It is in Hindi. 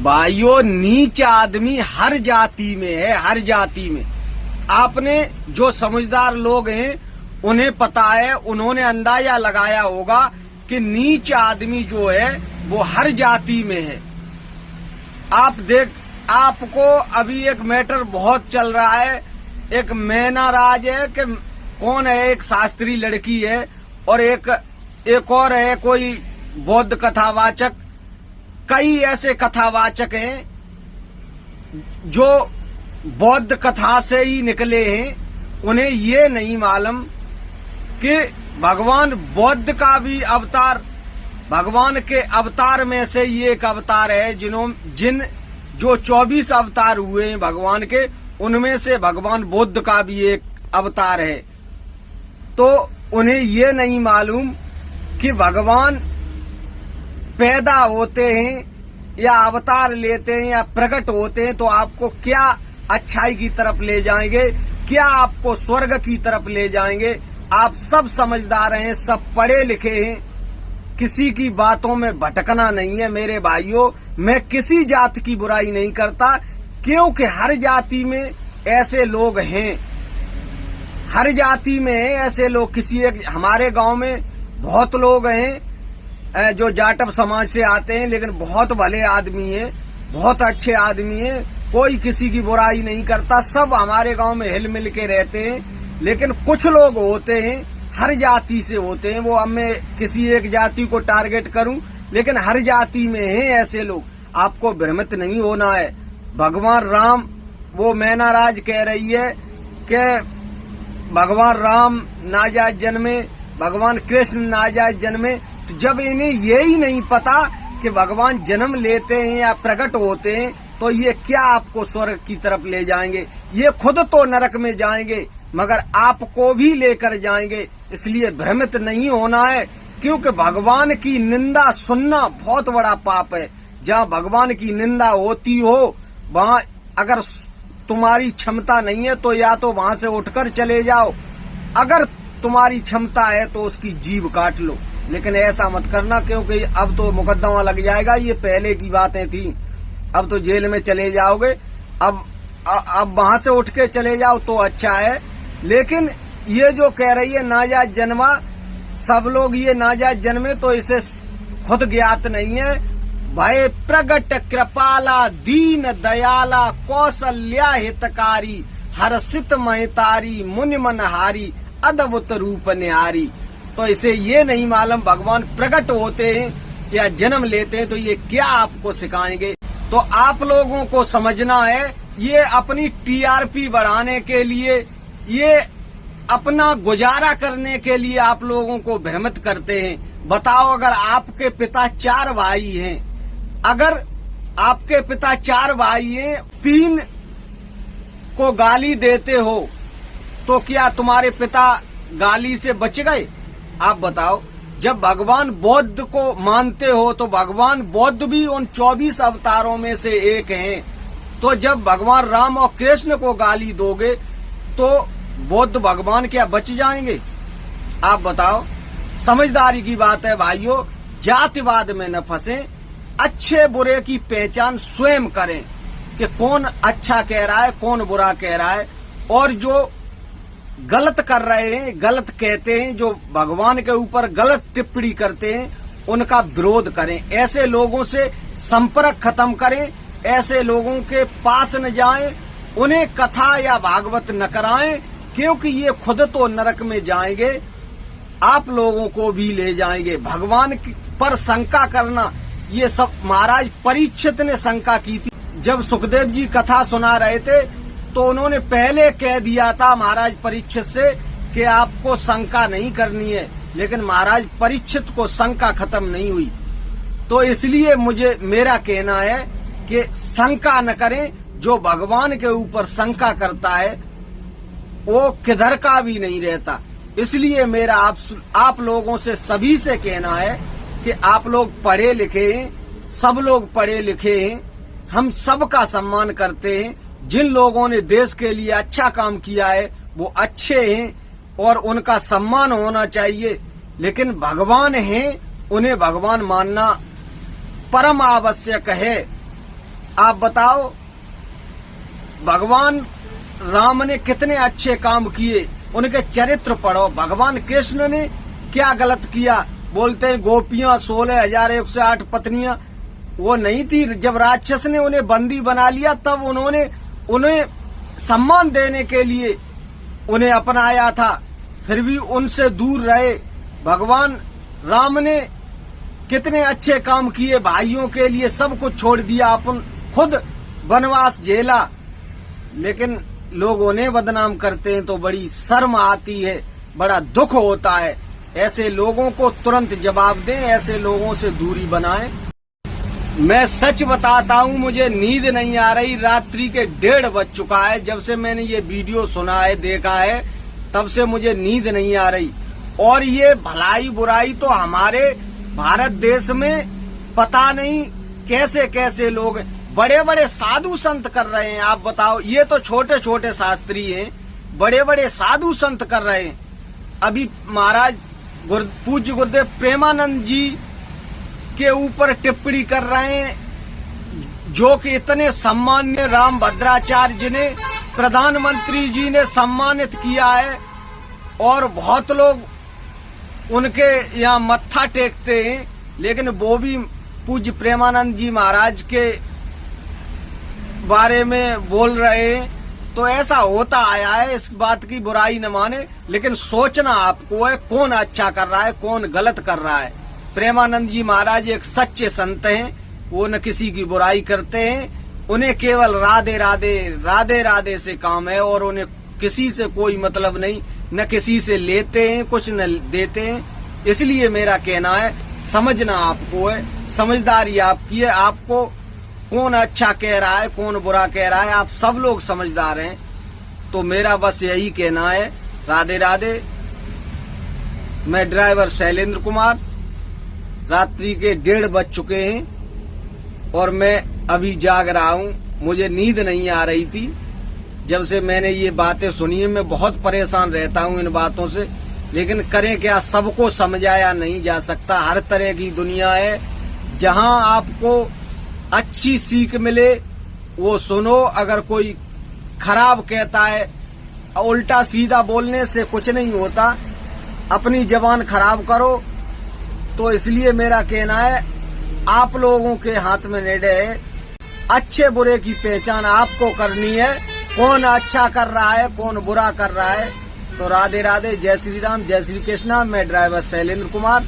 भाइयों, नीच आदमी हर जाति में है, हर जाति में। आपने जो समझदार लोग हैं उन्हें पता है, उन्होंने अंदाजा लगाया होगा कि नीच आदमी जो है वो हर जाति में है। आपको अभी एक मैटर बहुत चल रहा है, एक मैना राज है कि कौन है, एक शास्त्री लड़की है और एक और है कोई बौद्ध कथावाचक। कई ऐसे कथावाचक हैं जो बौद्ध कथा से ही निकले हैं, उन्हें ये नहीं मालूम कि भगवान बुद्ध का भी अवतार, भगवान के अवतार में से ये एक अवतार है। जो 24 अवतार हुए हैं भगवान के, उनमें से भगवान बुद्ध का भी एक अवतार है। तो उन्हें ये नहीं मालूम कि भगवान पैदा होते हैं या अवतार लेते हैं या प्रकट होते हैं तो आपको क्या अच्छाई की तरफ ले जाएंगे, क्या आपको स्वर्ग की तरफ ले जाएंगे। आप सब समझदार हैं, सब पढ़े लिखे हैं, किसी की बातों में भटकना नहीं है। मेरे भाइयों, मैं किसी जाति की बुराई नहीं करता, क्योंकि हर जाति में ऐसे लोग हैं, हर जाति में ऐसे लोग। किसी एक हमारे गांव में बहुत लोग हैं जो जाटव समाज से आते हैं, लेकिन बहुत भले आदमी हैं, बहुत अच्छे आदमी हैं, कोई किसी की बुराई नहीं करता, सब हमारे गांव में हिल मिल के रहते हैं। लेकिन कुछ लोग होते हैं, हर जाति से होते हैं, वो अब मैं किसी एक जाति को टारगेट करूं, लेकिन हर जाति में हैं ऐसे लोग। आपको भ्रमित नहीं होना है। भगवान राम, वो मैना राज कह रही है कि भगवान राम नाजायज जन्मे, भगवान कृष्ण नाजायज जन्मे। तो जब इन्हें यही नहीं पता कि भगवान जन्म लेते हैं या प्रकट होते हैं, तो ये क्या आपको स्वर्ग की तरफ ले जाएंगे? ये खुद तो नरक में जाएंगे, मगर आपको भी लेकर जाएंगे। इसलिए भ्रमित नहीं होना है, क्योंकि भगवान की निंदा सुनना बहुत बड़ा पाप है। जहाँ भगवान की निंदा होती हो, वहाँ अगर तुम्हारी क्षमता नहीं है तो या तो वहाँ से उठकर चले जाओ, अगर तुम्हारी क्षमता है तो उसकी जीभ काट लो। लेकिन ऐसा मत करना, क्योंकि अब तो मुकदमा लग जाएगा। ये पहले की बातें थी, अब तो जेल में चले जाओगे। अब वहाँ से उठ के चले जाओ तो अच्छा है। लेकिन ये जो कह रही है नाजायज जन्मा, सब लोग ये नाजायज जन्मे तो इसे खुद ज्ञात नहीं है। भय प्रगट कृपाला दीन दयाला कौशल्या हितकारी हर्षित महितारी मुनि मनहारी अद्भुत रूप निहारी। तो इसे ये नहीं मालूम भगवान प्रकट होते हैं या जन्म लेते हैं, तो ये क्या आपको सिखाएंगे। तो आप लोगों को समझना है, ये अपनी टीआरपी बढ़ाने के लिए, ये अपना गुजारा करने के लिए आप लोगों को भ्रमित करते हैं। बताओ, अगर आपके पिता 4 भाई हैं, अगर आपके पिता 4 भाई हैं, 3 को गाली देते हो, तो क्या तुम्हारे पिता गाली से बच गए? आप बताओ। जब भगवान बुद्ध को मानते हो तो भगवान बुद्ध भी उन 24 अवतारों में से एक हैं। तो जब भगवान राम और कृष्ण को गाली दोगे तो बुद्ध भगवान क्या बच जाएंगे? आप बताओ। समझदारी की बात है भाइयों, जातिवाद में न फंसे, अच्छे बुरे की पहचान स्वयं करें कि कौन अच्छा कह रहा है, कौन बुरा कह रहा है। और जो गलत कर रहे हैं, गलत कहते हैं, जो भगवान के ऊपर गलत टिप्पणी करते हैं, उनका विरोध करें। ऐसे लोगों से संपर्क खत्म करें, ऐसे लोगों के पास न जाएं, उन्हें कथा या भागवत न कराएं, क्योंकि ये खुद तो नरक में जाएंगे, आप लोगों को भी ले जाएंगे। भगवान पर शंका करना, ये सब महाराज परीक्षित ने शंका की थी। जब सुखदेव जी कथा सुना रहे थे तो उन्होंने पहले कह दिया था महाराज परीक्षित से कि आपको शंका नहीं करनी है, लेकिन महाराज परीक्षित को शंका खत्म नहीं हुई। तो इसलिए मेरा कहना है कि शंका न करें। जो भगवान के ऊपर शंका करता है वो किधर का भी नहीं रहता। इसलिए मेरा आप लोगों से सभी से कहना है कि आप लोग पढ़े लिखे हैं, सब लोग पढ़े लिखे हैं, हम सबका सम्मान करते हैं। जिन लोगों ने देश के लिए अच्छा काम किया है वो अच्छे हैं और उनका सम्मान होना चाहिए। लेकिन भगवान हैं, उन्हें भगवान मानना परम आवश्यक है। आप बताओ, भगवान राम ने कितने अच्छे काम किए, उनके चरित्र पढ़ो। भगवान कृष्ण ने क्या गलत किया? बोलते हैं गोपियां 16,108 पत्नियां, वो नहीं थी। जब राक्षस ने उन्हें बंदी बना लिया तब उन्होंने उन्हें सम्मान देने के लिए उन्हें अपनाया था, फिर भी उनसे दूर रहे। भगवान राम ने कितने अच्छे काम किए, भाइयों के लिए सब कुछ छोड़ दिया, अपन खुद वनवास झेला, लेकिन लोग उन्हें बदनाम करते हैं तो बड़ी शर्म आती है, बड़ा दुख होता है। ऐसे लोगों को तुरंत जवाब दें, ऐसे लोगों से दूरी बनाएं। मैं सच बताता हूँ, मुझे नींद नहीं आ रही। रात्रि के 1:30 बज चुका है। जब से मैंने ये वीडियो सुना है, देखा है, तब से मुझे नींद नहीं आ रही। और ये भलाई बुराई तो हमारे भारत देश में पता नहीं कैसे कैसे लोग, बड़े बड़े साधु संत कर रहे हैं। आप बताओ, ये तो छोटे छोटे शास्त्री हैं, बड़े बड़े साधु संत कर रहे हैं। अभी महाराज पूज्य गुरुदेव प्रेमानंद जी के ऊपर टिप्पणी कर रहे हैं, जो कि इतने सम्मान्य राम भद्राचार्य जी ने, प्रधानमंत्री जी ने सम्मानित किया है, और बहुत लोग उनके यहाँ मत्था टेकते हैं, लेकिन वो भी पूज्य प्रेमानंद जी महाराज के बारे में बोल रहे हैं। तो ऐसा होता आया है, इस बात की बुराई न माने, लेकिन सोचना आपको है कौन अच्छा कर रहा है, कौन गलत कर रहा है। प्रेमानंद जी महाराज एक सच्चे संत हैं, वो न किसी की बुराई करते हैं, उन्हें केवल राधे राधे राधे राधे से काम है, और उन्हें किसी से कोई मतलब नहीं, न किसी से लेते हैं कुछ न देते हैं। इसलिए मेरा कहना है, समझना आपको है, समझदारी आपकी है। आपको कौन अच्छा कह रहा है, कौन बुरा कह रहा है, आप सब लोग समझदार हैं। तो मेरा बस यही कहना है, राधे राधे। मैं ड्राइवर शैलेंद्र कुमार, रात्रि के 1:30 बज चुके हैं और मैं अभी जाग रहा हूँ। मुझे नींद नहीं आ रही थी। जब से मैंने ये बातें सुनी है, मैं बहुत परेशान रहता हूँ इन बातों से, लेकिन करें क्या, सबको समझाया नहीं जा सकता। हर तरह की दुनिया है, जहाँ आपको अच्छी सीख मिले वो सुनो। अगर कोई खराब कहता है, उल्टा सीधा बोलने से कुछ नहीं होता, अपनी जबान खराब करो। तो इसलिए मेरा कहना है, आप लोगों के हाथ में निर्णय है, अच्छे बुरे की पहचान आपको करनी है, कौन अच्छा कर रहा है, कौन बुरा कर रहा है। तो राधे राधे, जय श्री राम, जय श्री कृष्णा। मैं ड्राइवर शैलेंद्र कुमार,